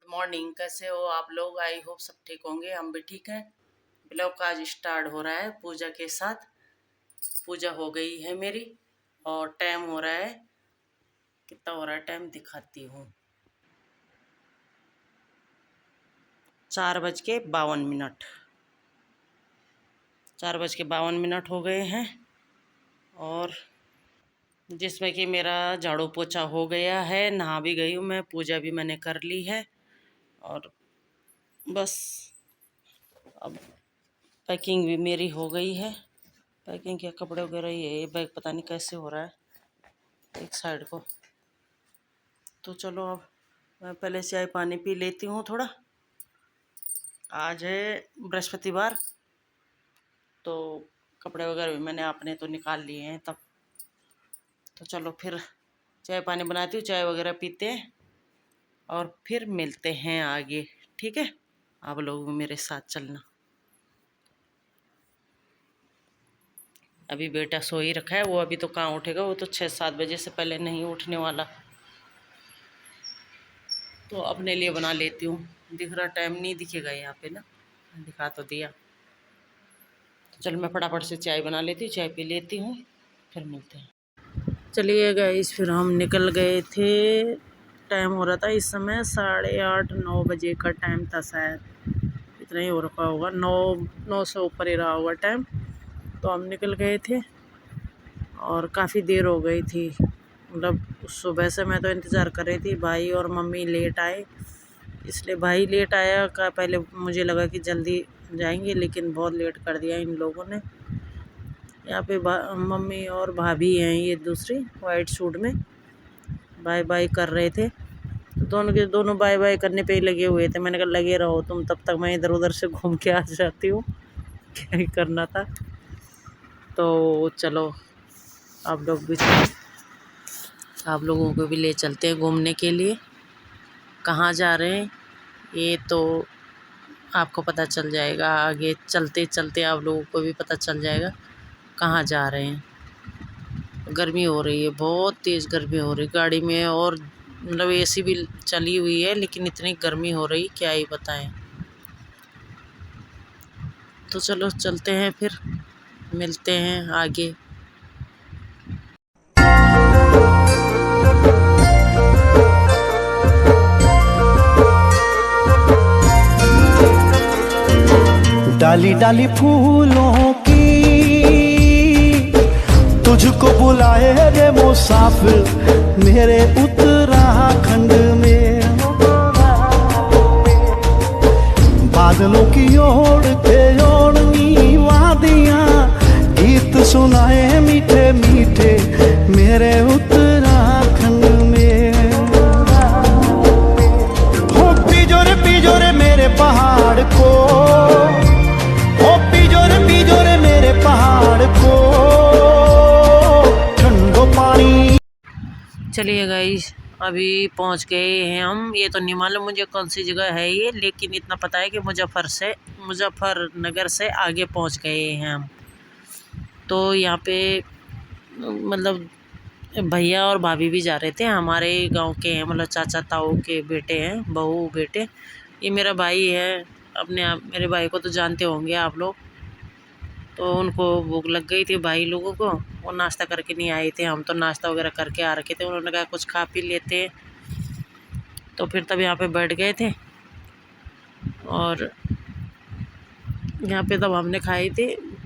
Morning, कैसे हो आप लोग? आई होप सब ठीक होंगे, हम भी ठीक हैं। ब्लॉग का आज स्टार्ट हो रहा है पूजा के साथ। पूजा हो गई है मेरी और टाइम हो रहा है, कितना हो रहा है टाइम दिखाती हूँ। 4:52। 4:52 हो गए हैं और जिसमें कि मेरा झाड़ू पोछा हो गया है, नहा भी गई हूँ मैं, पूजा भी मैंने कर ली है और बस अब पैकिंग भी मेरी हो गई है। पैकिंग के कपड़े वगैरह, ये बैग पता नहीं कैसे हो रहा है एक साइड को। तो चलो अब मैं पहले चाय पानी पी लेती हूँ थोड़ा। आज है बृहस्पतिवार, तो कपड़े वगैरह भी मैंने अपने तो निकाल लिए हैं तब। तो चलो फिर चाय पानी बनाती हूँ, चाय वगैरह पीते हैं और फिर मिलते हैं आगे, ठीक है? आप लोग मेरे साथ चलना। अभी बेटा सो ही रखा है, वो अभी तो कहाँ उठेगा, वो तो 6-7 बजे से पहले नहीं उठने वाला। तो अपने लिए बना लेती हूँ। दिख रहा टाइम नहीं दिखेगा यहाँ पे ना, दिखा तो दिया। तो चल मैं फटाफट से चाय बना लेती हूँ, चाय पी लेती हूँ, फिर मिलते हैं। चलिए गाइस, फिर हम निकल गए थे। टाइम हो रहा था इस समय 8:30-9 बजे का टाइम था शायद, इतना ही हो रखा होगा, 9 से ऊपर ही रहा होगा टाइम। तो हम निकल गए थे और काफ़ी देर हो गई थी। मतलब सुबह से मैं तो इंतज़ार कर रही थी, भाई और मम्मी लेट आए, इसलिए भाई लेट आया का पहले मुझे लगा कि जल्दी जाएंगे, लेकिन बहुत लेट कर दिया इन लोगों ने। यहाँ पे मम्मी और भाभी हैं, ये दूसरी वाइट सूट में बाय बाय कर रहे थे। तो दोनों के दोनों बाय बाय करने पे ही लगे हुए थे। मैंने कहा लगे रहो तुम, तब तक मैं इधर उधर से घूम के आ जाती हूँ, क्या ही करना था। तो चलो आप लोगों को भी ले चलते हैं घूमने के लिए। कहाँ जा रहे हैं ये तो आपको पता चल जाएगा, आगे चलते चलते आप लोगों को भी पता चल जाएगा कहाँ जा रहे हैं। गर्मी हो रही है, बहुत तेज़ गर्मी हो रही गाड़ी में, और मतलब एसी भी चली हुई है, लेकिन इतनी गर्मी हो रही क्या ही बताएं। तो चलो चलते हैं, फिर मिलते हैं आगे। डाली डाली फूलों की तुझको बुलाए रे मुसाफिर मेरे उत्तराखंड में। बादलों की ओर के ओढ़नी वादियां गीत सुनाए मीठे मीठे मेरे उत्तराखंड में। हो पिजोरे मेरे पहाड़ को, पिजोरे मेरे पहाड़ को ठंडो पानी। चलिए गाइस, अभी पहुंच गए हैं हम। ये तो नहीं मालूम मुझे कौन सी जगह है ये, लेकिन इतना पता है कि मुजफ्फरनगर से आगे पहुंच गए हैं हम। तो यहाँ पे मतलब भैया और भाभी भी जा रहे थे, हमारे गांव के हैं, मतलब चाचा ताऊ के बेटे हैं, बहू बेटे। ये मेरा भाई है, अपने आप मेरे भाई को तो जानते होंगे आप लोग। तो उनको भूख लग गई थी भाई लोगों को, वो नाश्ता करके नहीं आए थे, हम तो नाश्ता वगैरह करके आ रखे थे। उन्होंने कहा कुछ खा पी लेते, तो फिर तब यहाँ पे बैठ गए थे। और यहाँ पे तब हमने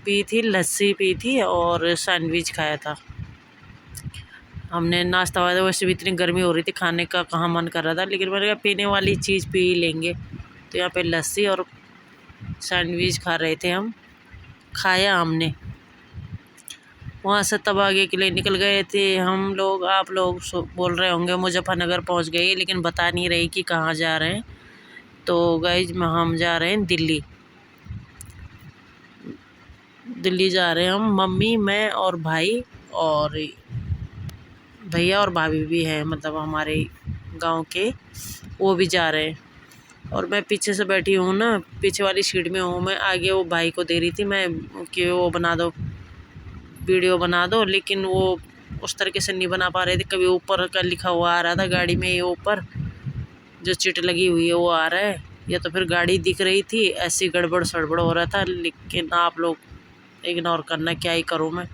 पी थी लस्सी पी थी और सैंडविच खाया था हमने। नाश्ता वाया, वैसे भी इतनी गर्मी हो रही थी, खाने का कहाँ मन कर रहा था, लेकिन मैंने कहा पीने वाली चीज़ पी लेंगे। तो यहाँ पे लस्सी और सैंडविच खा रहे थे हम, खाया हमने। वहाँ से तब आगे के लिए निकल गए थे हम लोग। आप लोग बोल रहे होंगे मुजफ्फरनगर पहुँच गए, लेकिन बता नहीं रही कि कहाँ जा रहे हैं। तो गाइज हम जा रहे हैं दिल्ली जा रहे हैं हम, मम्मी मैं और भाई, और भैया और भाभी भी हैं, मतलब हमारे गांव के, वो भी जा रहे हैं। और मैं पीछे से बैठी हूँ ना, पीछे वाली सीट में हूँ मैं। आगे वो भाई को दे रही थी मैं कि वो बना दो, वीडियो बना दो, लेकिन वो उस तरीके से नहीं बना पा रहे थे। कभी ऊपर का लिखा हुआ आ रहा था गाड़ी में, ये ऊपर जो चिट लगी हुई है वो आ रहा है, या तो फिर गाड़ी दिख रही थी, ऐसी गड़बड़ सड़बड़ हो रहा था। लेकिन आप लोग इग्नोर करना, क्या ही करूँ मैं।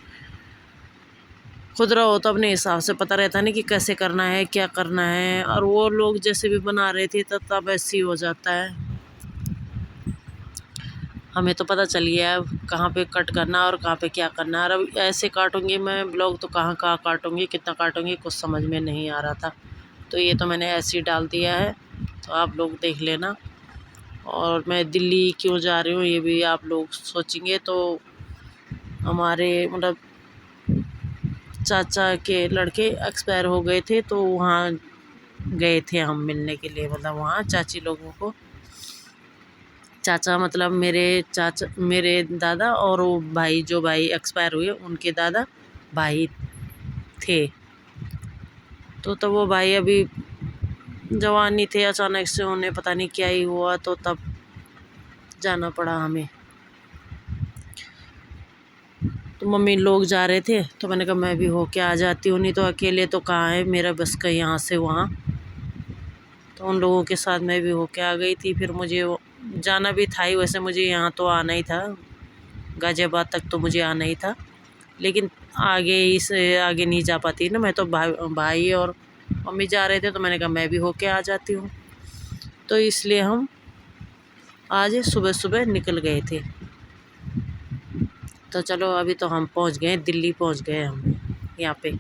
खुद रहो तो अपने हिसाब से पता रहता नहीं कि कैसे करना है, क्या करना है। और वो लोग जैसे भी बना रहे थे तब ऐसे ही हो जाता है। हमें तो पता चल गया है कहाँ पे कट करना और कहाँ पे क्या करना है। और अब ऐसे काटूंगी मैं ब्लॉग तो कहाँ कहाँ काटूंगी, कितना काटूंगी, कुछ समझ में नहीं आ रहा था। तो ये तो मैंने ऐसे ही डाल दिया है, तो आप लोग देख लेना। और मैं दिल्ली क्यों जा रही हूँ ये भी आप लोग सोचेंगे। तो हमारे मतलब चाचा के लड़के एक्सपायर हो गए थे, तो वहाँ गए थे हम मिलने के लिए। मतलब वहाँ चाची लोगों को, चाचा मतलब मेरे दादा और वो भाई, जो भाई एक्सपायर हुए उनके दादा भाई थे। तो वो भाई अभी जवानी थे, अचानक से उन्हें पता नहीं क्या ही हुआ, तो तब जाना पड़ा हमें। तो मम्मी लोग जा रहे थे, तो मैंने कहा मैं भी होके आ जाती हूँ, नहीं तो अकेले तो कहाँ है मेरा बस का यहाँ से वहाँ। तो उन लोगों के साथ मैं भी होके आ गई थी। फिर मुझे जाना भी था ही, वैसे मुझे यहाँ तो आना ही था, गाज़ियाबाद तक तो मुझे आना ही था। लेकिन आगे से आगे नहीं जा पाती ना मैं, तो भाई और मम्मी जा रहे थे, तो मैंने कहा मैं भी होके आ जाती हूँ। तो इसलिए हम आज सुबह सुबह निकल गए थे। तो चलो अभी तो हम पहुँच गए, दिल्ली पहुँच गए हम यहाँ पे।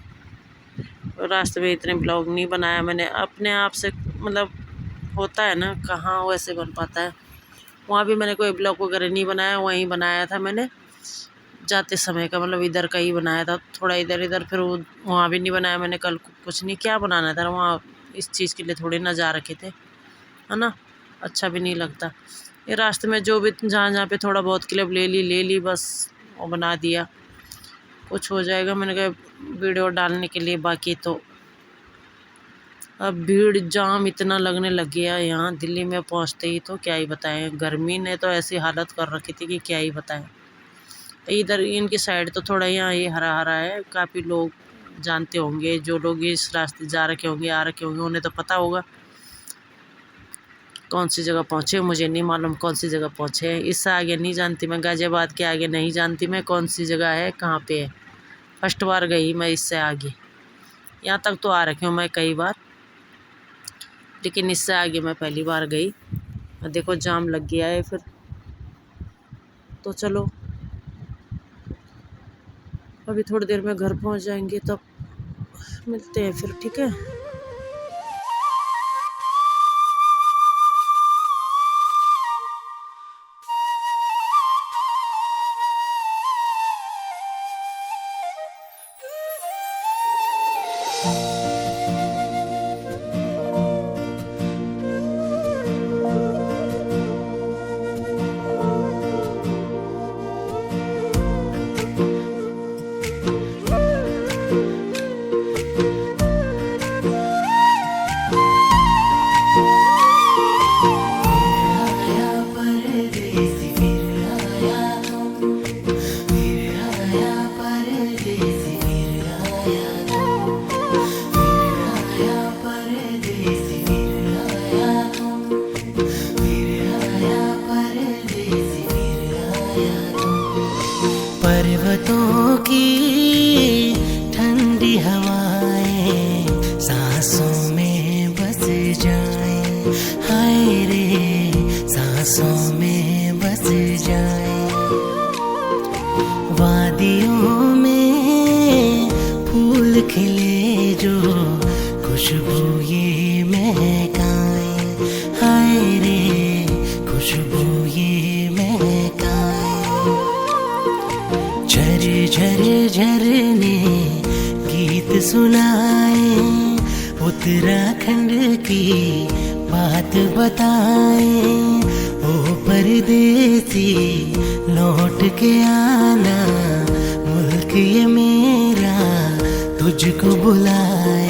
रास्ते में इतने ब्लॉग नहीं बनाया मैंने, अपने आप से मतलब होता है ना, कहाँ वैसे बन पाता है। वहाँ भी मैंने कोई ब्लॉग वगैरह नहीं बनाया, वहीं बनाया था मैंने जाते समय का, मतलब इधर का ही बनाया था, थोड़ा इधर इधर। फिर वहाँ भी नहीं बनाया मैंने, कल कुछ नहीं, क्या बनाना था वहाँ, इस चीज़ के लिए थोड़ी ना जा रखे थे, है ना, अच्छा भी नहीं लगता। ये रास्ते में जो भी जहाँ जहाँ पे थोड़ा बहुत क्लिप ले ली बस, वो बना दिया, कुछ हो जाएगा। मैंने कहा वीडियो डालने के लिए, बाकी तो अब भीड़ जाम इतना लगने लग गया यहाँ दिल्ली में पहुँचते ही, तो क्या ही बताएं। गर्मी ने तो ऐसी हालत कर रखी थी कि क्या ही बताएं। इधर इनकी साइड तो थोड़ा यहाँ ये हरा हरा है, काफ़ी लोग जानते होंगे, जो लोग इस रास्ते जा रखे होंगे, आ रखे होंगे, उन्हें तो पता होगा कौन सी जगह पहुँचे। मुझे नहीं मालूम कौन सी जगह पहुँचे, इससे आगे नहीं जानती मैं, गाज़ियाबाद के आगे नहीं जानती मैं कौन सी जगह है, कहाँ पे है। फर्स्ट बार गई मैं इससे आगे, यहाँ तक तो आ रखी हूँ मैं कई बार, लेकिन इससे आगे मैं पहली बार गई। देखो जाम लग गया है फिर। तो चलो अभी थोड़ी देर में घर पहुंच जाएंगे, तब मिलते हैं फिर, ठीक है। पर्वतों की ठंडी हवाएं सांसों में बस जाएं, हाय रे सांसों में बस जाएं। वादियों में फूल खिले जो खुशबू ये महकाएं, हाय रे खुशबू ये महकाएं। झर झरने गीत सुनाए, उत्तराखंड की बात बताए। ओ परदेसी लौट के आना, मुल्क ये मेरा तुझको बुलाए।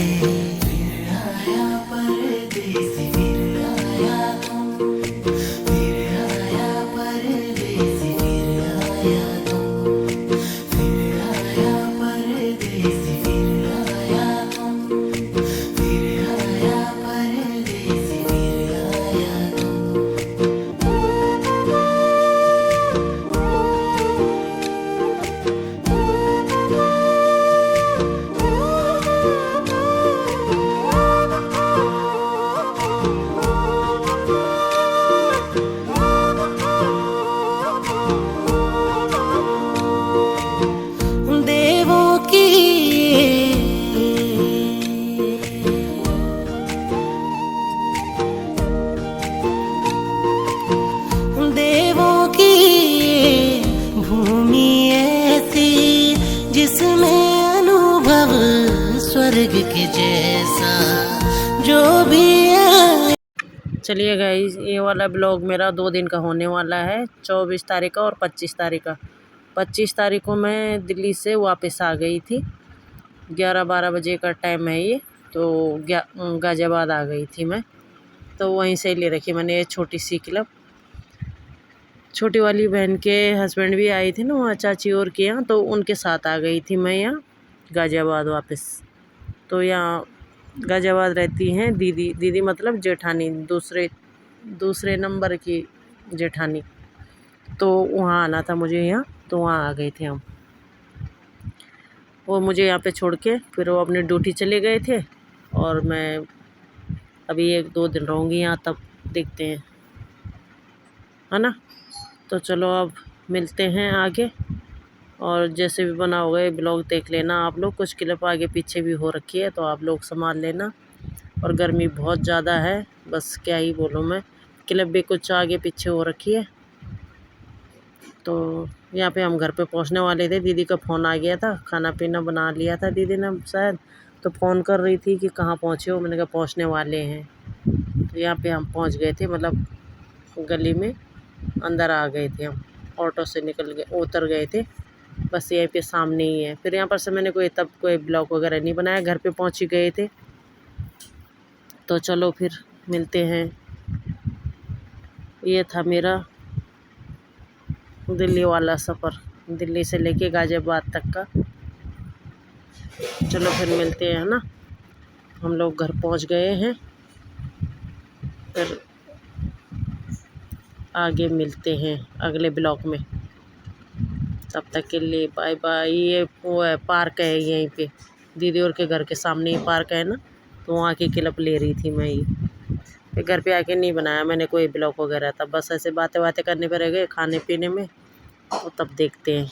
जैसा जो भी आए। चलिए गाइस, ये वाला ब्लॉग मेरा 2 दिन का होने वाला है, 24 तारीख का और 25 तारीख का। 25 तारीख को मैं दिल्ली से वापस आ गई थी, 11-12 बजे का टाइम है ये, तो गाज़ियाबाद आ गई थी मैं। तो वहीं से ले रखी मैंने ये छोटी सी क्लिप। छोटी वाली बहन के हस्बैंड भी आए थे ना वहाँ चाची और के यहाँ, तो उनके साथ आ गई थी मैं यहाँ गाज़ियाबाद वापस। तो यहाँ गाज़ियाबाद रहती हैं दीदी मतलब जेठानी, दूसरे नंबर की जेठानी। तो वहाँ आना था मुझे यहाँ, तो वहाँ आ गए थे हम। वो मुझे यहाँ पे छोड़ के फिर वो अपनी ड्यूटी चले गए थे, और मैं अभी 1-2 दिन रहूँगी यहाँ, तब देखते हैं, है ना। तो चलो अब मिलते हैं आगे, और जैसे भी बना होगा ये ब्लॉग देख लेना आप लोग। कुछ क्लिप आगे पीछे भी हो रखी है, तो आप लोग संभाल लेना। और गर्मी बहुत ज़्यादा है, बस क्या ही बोलूँ मैं, क्लिप भी कुछ आगे पीछे हो रखी है। तो यहाँ पे हम घर पे पहुँचने वाले थे, दीदी का फ़ोन आ गया था, खाना पीना बना लिया था दीदी ने शायद, तो फ़ोन कर रही थी कि कहाँ पहुँचे हो। मैंने कहा पहुँचने वाले हैं। तो यहाँ पे हम पहुँच गए थे, मतलब गली में अंदर आ गए थे हम, ऑटो से उतर गए थे, बस यहीं पे सामने ही है। फिर यहाँ पर से मैंने कोई ब्लॉग वगैरह नहीं बनाया, घर पे पहुँच ही गए थे। तो चलो फिर मिलते हैं। ये था मेरा दिल्ली वाला सफ़र, दिल्ली से लेके गाज़ियाबाद तक का। चलो फिर मिलते हैं, है ना। हम लोग घर पहुँच गए हैं, फिर आगे मिलते हैं अगले ब्लॉग में। तब तक के लिए बाय बाय। ये वो है पार्क है यहीं पे, दीदी और के घर के सामने ही पार्क है ना, तो वहाँ की क्लिप ले रही थी मैं ये। फिर घर पे आके नहीं बनाया मैंने कोई ब्लॉग वगैरह, तब बस ऐसे बातें करने पर रह गए खाने पीने में, तो तब देखते हैं।